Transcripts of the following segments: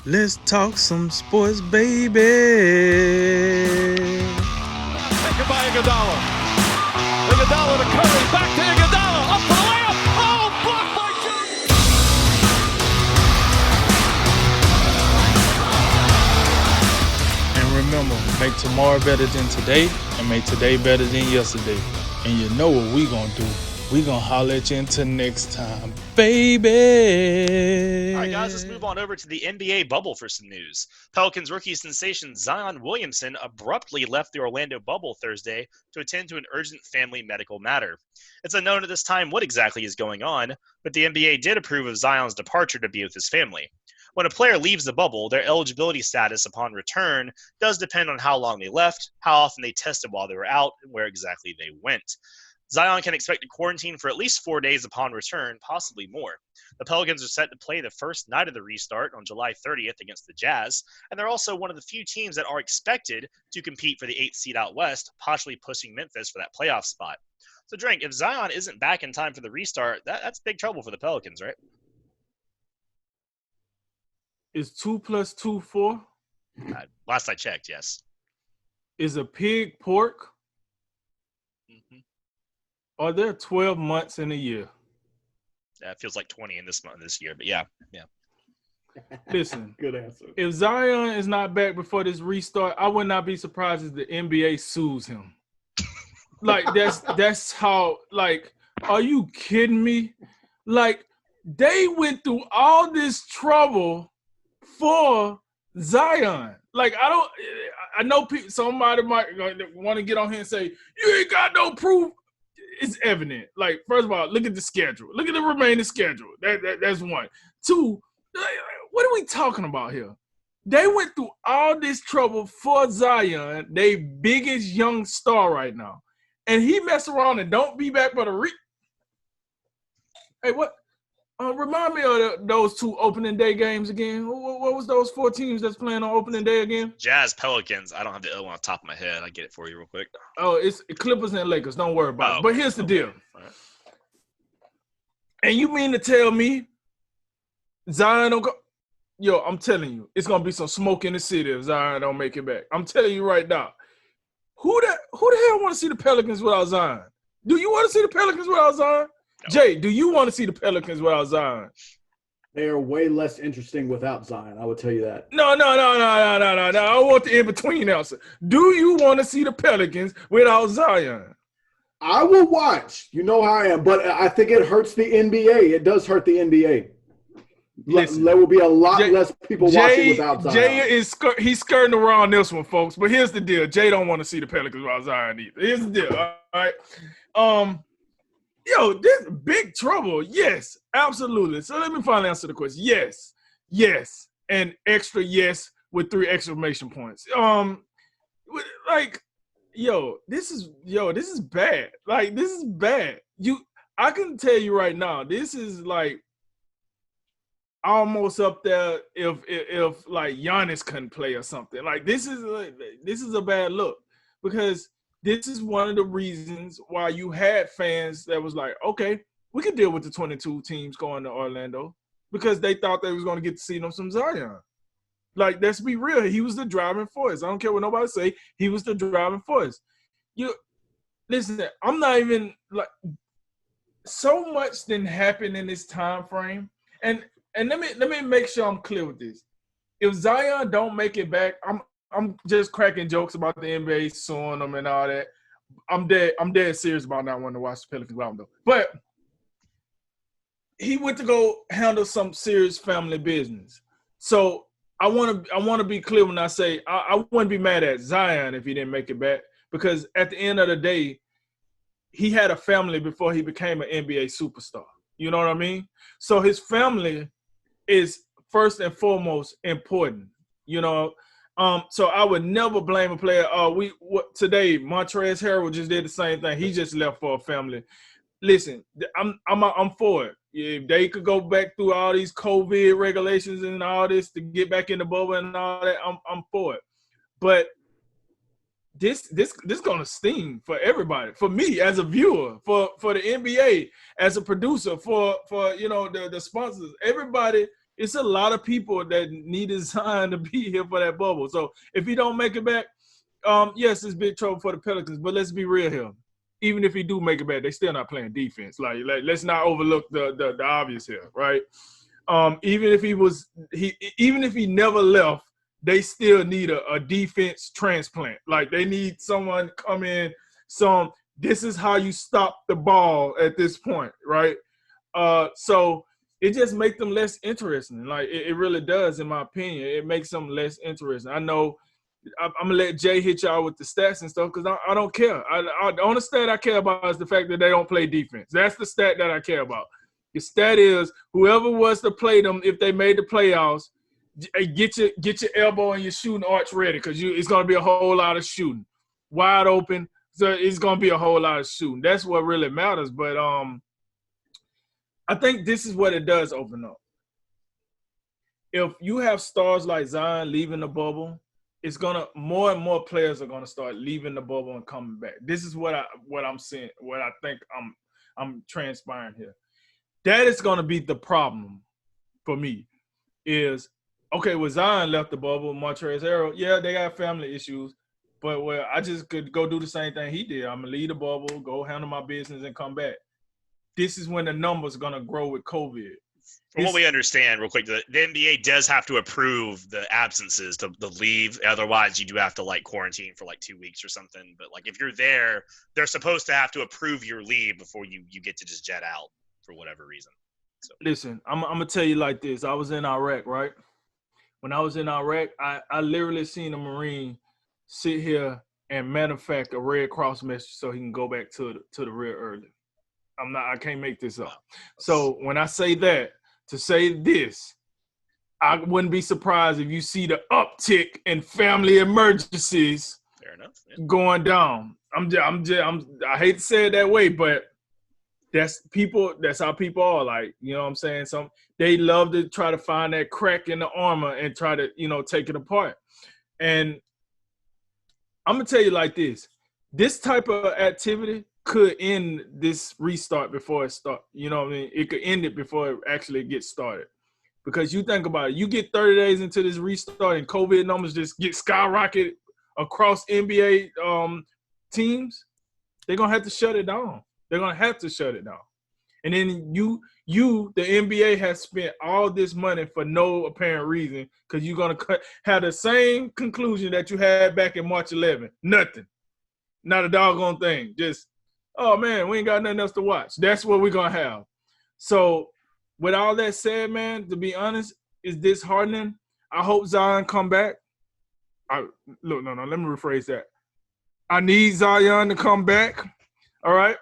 Let's talk some sports, baby. Taken by Iguodala. Iguodala to Curry. Back to Iguodala. Up for the layup. Oh, blocked by Jones. And remember, make tomorrow better than today and make today better than yesterday. And you know what we gonna do. We gonna holler at you until next time, baby. All right, guys, let's move on over to the NBA bubble for some news. Pelicans rookie sensation Zion Williamson abruptly left the Orlando bubble Thursday to attend to an urgent family medical matter. It's unknown at this time what exactly is going on, but the NBA did approve of Zion's departure to be with his family. When a player leaves the bubble, their eligibility status upon return does depend on how long they left, how often they tested while they were out, and where exactly they went. Zion can expect to quarantine for at least 4 days upon return, possibly more. The Pelicans are set to play the first night of the restart on July 30th against the Jazz, and they're also one of the few teams that are expected to compete for the 8th seed out west, possibly pushing Memphis for that playoff spot. So, Drink, if Zion isn't back in time for the restart, that's big trouble for the Pelicans, right? Is 2 + 2 4? Last I checked, yes. Is a pig pork? Mm-hmm. Are there 12 months in a year? It feels like 20 in this year, but yeah. Listen, Good answer. if Zion is not back before this restart, I would not be surprised if the NBA sues him. Like, that's how, like, are you kidding me? Like, they went through all this trouble for Zion. Like, I know people, somebody might want to get on here and say, you ain't got no proof. It's evident. Like, first of all, look at the schedule. Look at the remaining schedule. That's one. Two, what are we talking about here? They went through all this trouble for Zion, their biggest young star right now. And he mess around and don't be back for the Hey, what? Remind me of those 2 opening day games again. What was those 4 teams that's playing on opening day again? Jazz, Pelicans. I don't have the other one on top of my head. I'll get it for you real quick. Oh, it's Clippers and Lakers. Don't worry about it. But here's the deal. Right. And you mean to tell me Zion don't go? Yo, I'm telling you, it's going to be some smoke in the city if Zion don't make it back. I'm telling you right now. Who the hell want to see the Pelicans without Zion? Do you want to see the Pelicans without Zion? No. Jay, do you want to see the Pelicans without Zion? They are way less interesting without Zion. I would tell you that. No. I want the in-between answer. Do you want to see the Pelicans without Zion? I will watch. You know how I am. But I think it hurts the NBA. It does hurt the NBA. Listen, there will be a lot less people watching without Zion. Jay he's skirting around this one, folks. But here's the deal. Jay don't want to see the Pelicans without Zion either. Here's the deal. All right. Yo, this big trouble. Yes, absolutely. So let me finally answer the question. Yes, and extra yes with 3 exclamation points. Like, this is bad. Like, this is bad. I can tell you right now, this is like almost up there if like Giannis couldn't play or something. Like, this is a bad look because this is one of the reasons why you had fans that was like, okay, we can deal with the 22 teams going to Orlando because they thought they was going to get to see them some Zion. Like, let's be real. He was the driving force. I don't care what nobody say. He was the driving force. Listen, I'm not even like so much didn't happen in this time frame. And let me make sure I'm clear with this. If Zion don't make it back, I'm just cracking jokes about the NBA suing them and all that. I'm dead serious about not wanting to watch the Pelicans album though. But he went to go handle some serious family business. So I want to be clear when I say I wouldn't be mad at Zion if he didn't make it back because at the end of the day, he had a family before he became an NBA superstar. You know what I mean? So his family is first and foremost important. You know. So I would never blame a player. Today Montrezl Harrell just did the same thing. He just left for a family. Listen, I'm for it. If they could go back through all these COVID regulations and all this to get back in the bubble and all that, I'm for it. But this gonna sting for everybody. For me as a viewer, for the NBA as a producer, for the sponsors, everybody it's a lot of people that needed Zion to be here for that bubble. So if he don't make it back, yes, it's big trouble for the Pelicans. But let's be real here. Even if he do make it back, they still not playing defense. Like let's not overlook the obvious here, right? Even if he never left, they still need a defense transplant. Like they need someone to come in. This is how you stop the ball at this point, right? So it just makes them less interesting. Like it really does, in my opinion. It makes them less interesting. I know I'm gonna let Jay hit y'all with the stats and stuff because I don't care. The only stat I care about is the fact that they don't play defense. That's the stat that I care about. The stat is whoever was to play them if they made the playoffs, get your elbow and your shooting arch ready because it's gonna be a whole lot of shooting, wide open. So it's gonna be a whole lot of shooting. That's what really matters. But I think this is what it does open up. If you have stars like Zion leaving the bubble, it's gonna more and more players are gonna start leaving the bubble and coming back. This is what I'm seeing, what I think I'm transpiring here. That is gonna be the problem for me. Is okay, with Zion left the bubble, Montrezl Harrell, yeah, they got family issues, but I just could go do the same thing he did. I'm gonna leave the bubble, go handle my business, and come back. This is when the numbers gonna grow with COVID. From what we understand, real quick, the NBA does have to approve the absences to leave. Otherwise, you do have to quarantine for 2 weeks or something. But if you're there, they're supposed to have to approve your leave before you get to just jet out for whatever reason. So listen, I'm gonna tell you like this. I was in Iraq, right? When I was in Iraq, I literally seen a Marine sit here and manufacture a Red Cross message so he can go back to the rear early. I can't make this up. So when I say that, to say this, I wouldn't be surprised if you see the uptick in family emergencies. Fair enough. Yeah. Going down. I hate to say it that way, but that's how people are. You know what I'm saying? They love to try to find that crack in the armor and try to, take it apart. And I'm gonna tell you like this. This type of activity could end this restart before it starts. You know what I mean? It could end it before it actually gets started. Because you think about it, you get 30 days into this restart and COVID numbers just get skyrocketed across NBA teams, they're going to have to shut it down. They're going to have to shut it down. And then the NBA has spent all this money for no apparent reason because you're going to have the same conclusion that you had back in March 11. Nothing. Not a doggone thing. Just, oh, man, we ain't got nothing else to watch. That's what we're going to have. So with all that said, man, to be honest, it's disheartening. I hope Zion come back. Let me rephrase that. I need Zion to come back, all right?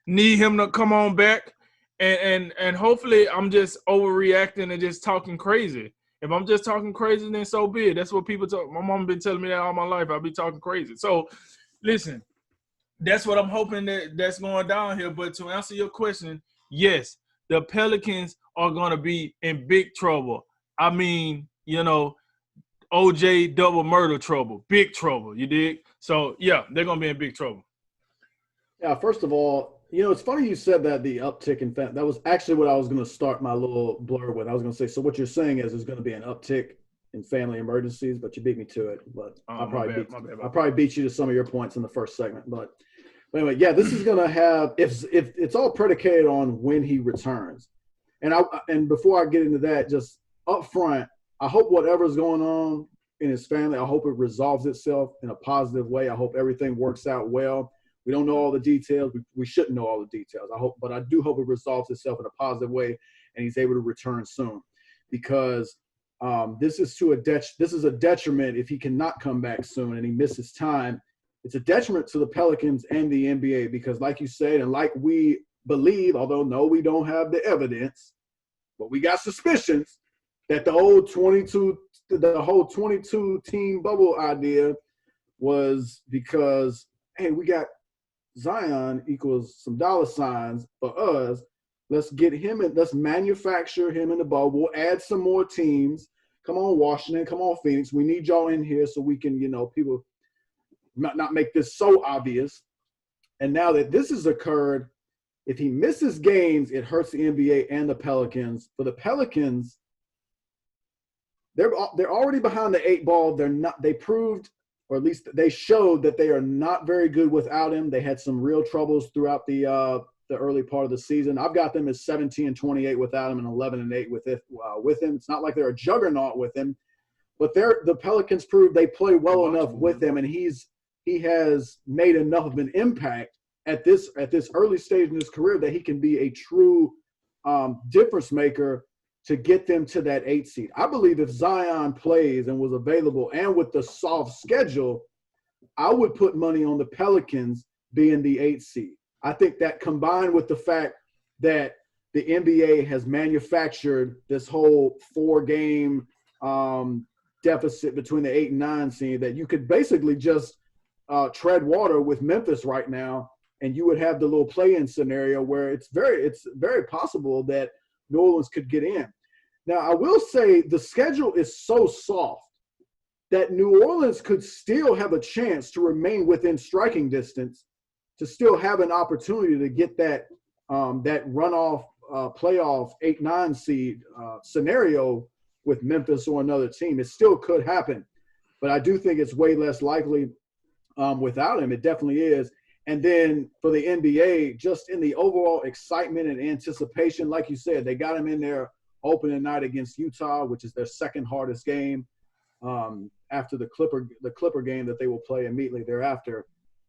Need him to come on back. And hopefully I'm just overreacting and just talking crazy. If I'm just talking crazy, then so be it. That's what people talk. My mom been telling me that all my life. I'll be talking crazy. So, listen, that's what I'm hoping that's going down here. But to answer your question, yes, the Pelicans are going to be in big trouble. I mean, OJ double murder trouble, big trouble, you dig? So, yeah, they're going to be in big trouble. Yeah, first of all, it's funny you said that the uptick in that was actually what I was going to start my little blurb with. I was going to say, so what you're saying is there's going to be an uptick in family emergencies, but you beat me to it. But I'll probably beat you to some of your points in the first segment. But anyway, yeah, this is going to have if it's all predicated on when he returns. And before I get into that, just up front, I hope whatever's going on in his family, I hope it resolves itself in a positive way. I hope everything works out well. We don't know all the details. We shouldn't know all the details. But I do hope it resolves itself in a positive way, and he's able to return soon, because this is a detriment if he cannot come back soon and he misses time. It's a detriment to the Pelicans and the NBA because, like you said, and like we believe, although no, we don't have the evidence, but we got suspicions that the whole 22 team bubble idea was because, hey, we got Zion equals some dollar signs for us. Let's get him and let's manufacture him in the bubble. We'll add some more teams. Come on, Washington. Come on, Phoenix. We need y'all in here so we can, people not make this so obvious. And now that this has occurred, if he misses games, it hurts the NBA and the Pelicans. For the Pelicans, they're already behind the 8 ball. They proved, or at least they showed, that they are not very good without him. They had some real troubles throughout the early part of the season. I've got them as 17-28 without him and 11-8 with him. It's not like they're a juggernaut with him, but the Pelicans proved they play well enough with him, and he has made enough of an impact at this early stage in his career that he can be a true difference maker to get them to that 8 seed. I believe if Zion plays and was available and with the soft schedule, I would put money on the Pelicans being the 8 seed. I think that combined with the fact that the NBA has manufactured this whole 4-game deficit between the 8 and 9 seed, that you could basically just tread water with Memphis right now, and you would have the little play-in scenario where it's very possible that New Orleans could get in. Now, I will say the schedule is so soft that New Orleans could still have a chance to remain within striking distance, to still have an opportunity to get that runoff playoff 8-9 seed scenario with Memphis or another team. It still could happen, but I do think it's way less likely without him. It definitely is. And then for the NBA, just in the overall excitement and anticipation, like you said, they got him in there opening night against Utah, which is their second hardest game after the Clipper game that they will play immediately thereafter.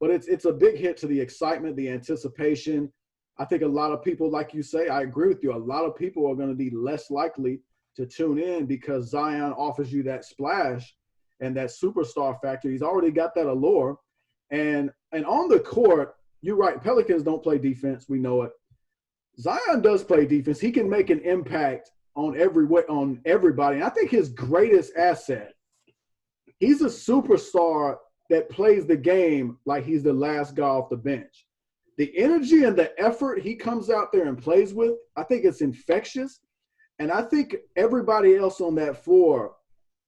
But it's a big hit to the excitement, the anticipation. I think a lot of people, like you say, I agree with you, a lot of people are going to be less likely to tune in because Zion offers you that splash and that superstar factor. He's already got that allure. And on the court, you're right, Pelicans don't play defense. We know it. Zion does play defense. He can make an impact on everybody. And I think his greatest asset, he's a superstar that plays the game like he's the last guy off the bench. The energy and the effort he comes out there and plays with, I think it's infectious. And I think everybody else on that floor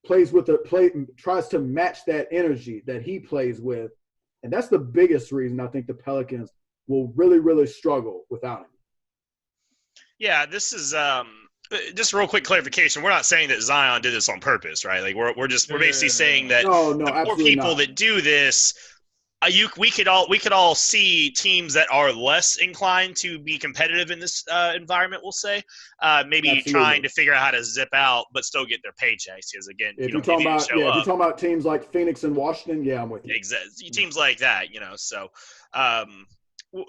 tries to match that energy that he plays with. And that's the biggest reason I think the Pelicans will really, really struggle without him. Yeah, this is just a real quick clarification. We're not saying that Zion did this on purpose, right? Like we're basically saying that the poor people that do this, we could all see teams that are less inclined to be competitive in this environment. We'll say maybe trying to figure out how to zip out, but still get their paychecks. Because again, if you're talking about teams like Phoenix and Washington, yeah, I'm with you. Exactly, teams like that, So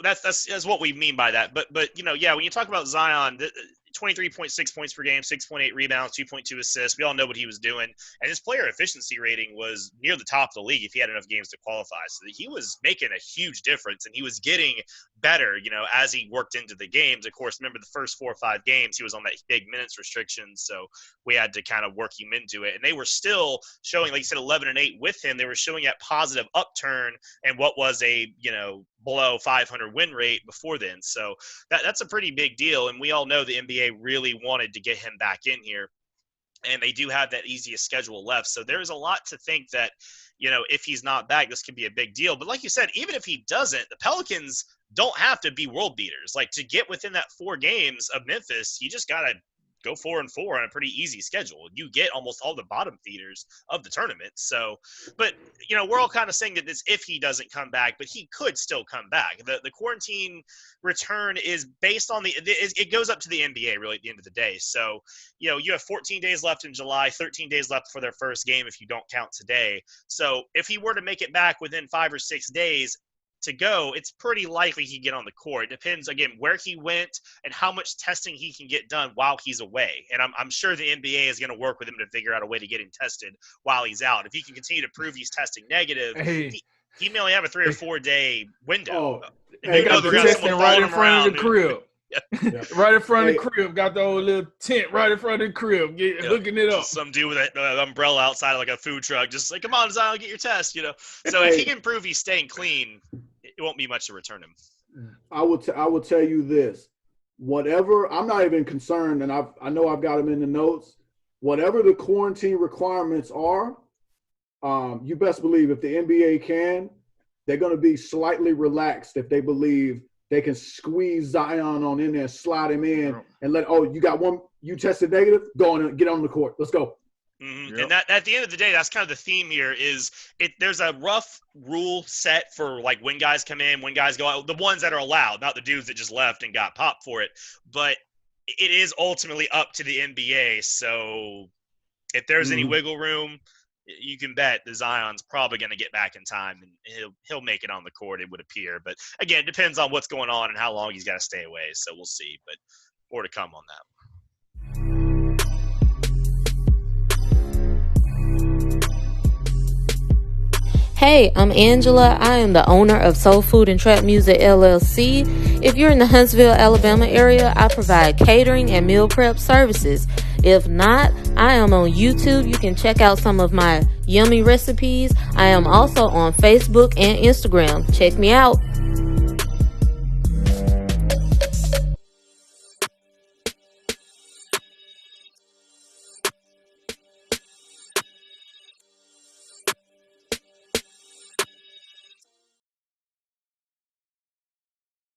that's what we mean by that. But when you talk about Zion, 23.6 points per game, 6.8 rebounds, 2.2 assists. We all know what he was doing. And his player efficiency rating was near the top of the league if he had enough games to qualify. So he was making a huge difference, and he was getting better, as he worked into the games. Of course, remember the first 4 or 5 games, he was on that big minutes restriction, so we had to kind of work him into it. And they were still showing, like you said, 11-8 with him. They were showing that positive upturn and what was a, below 500 win rate before then. So that's a pretty big deal. And we all know the NBA really wanted to get him back in here. And they do have that easiest schedule left. So there's a lot to think that, if he's not back, this could be a big deal. But like you said, even if he doesn't, the Pelicans don't have to be world beaters. Like, to get within that 4 games of Memphis, you just got to go 4-4 on a pretty easy schedule. You get almost all the bottom feeders of the tournament. So, but we're all kind of saying that this if he doesn't come back, but he could still come back. The quarantine return is based on it goes up to the NBA really at the end of the day. So, you have 14 days left in July, 13 days left for their first game if you don't count today. So if he were to make it back within 5 or 6 days to go, it's pretty likely he'd get on the court. It depends, again, where he went and how much testing he can get done while he's away. And I'm sure the NBA is going to work with him to figure out a way to get him tested while he's out. If he can continue to prove he's testing negative, he may only have a 3 or 4 day window. They got the testing right in front of the crib. Right in front of the crib. Got the old little tent right in front of the crib. Hooking it up. Some dude with an umbrella outside of like a food truck. Just like, come on, Zion, get your test, So if he can prove he's staying clean, it won't be much to return him. I will tell you this. Whatever, I'm not even concerned, and I know I've got them in the notes. Whatever the quarantine requirements are, you best believe if the NBA can, they're going to be slightly relaxed if they believe they can squeeze Zion on in there, slide him in, and you got one, you tested negative, go on and get on the court. Let's go. Mm-hmm. Yep. And that at the end of the day, that's kind of the theme here. There's a rough rule set for like when guys come in, when guys go out. The ones that are allowed, not the dudes that just left and got popped for it. But it is ultimately up to the NBA. So if there's any wiggle room, you can bet the Zion's probably going to get back in time, and he'll make it on the court, it would appear. But again, it depends on what's going on and how long he's got to stay away. So we'll see. But more to come on that. Hey, I'm Angela. I am the owner of Soul Food and Trap Music LLC. If you're in the Huntsville, Alabama area, I provide catering and meal prep services. If not, I am on YouTube. You can check out some of my yummy recipes. I am also on Facebook and Instagram. Check me out.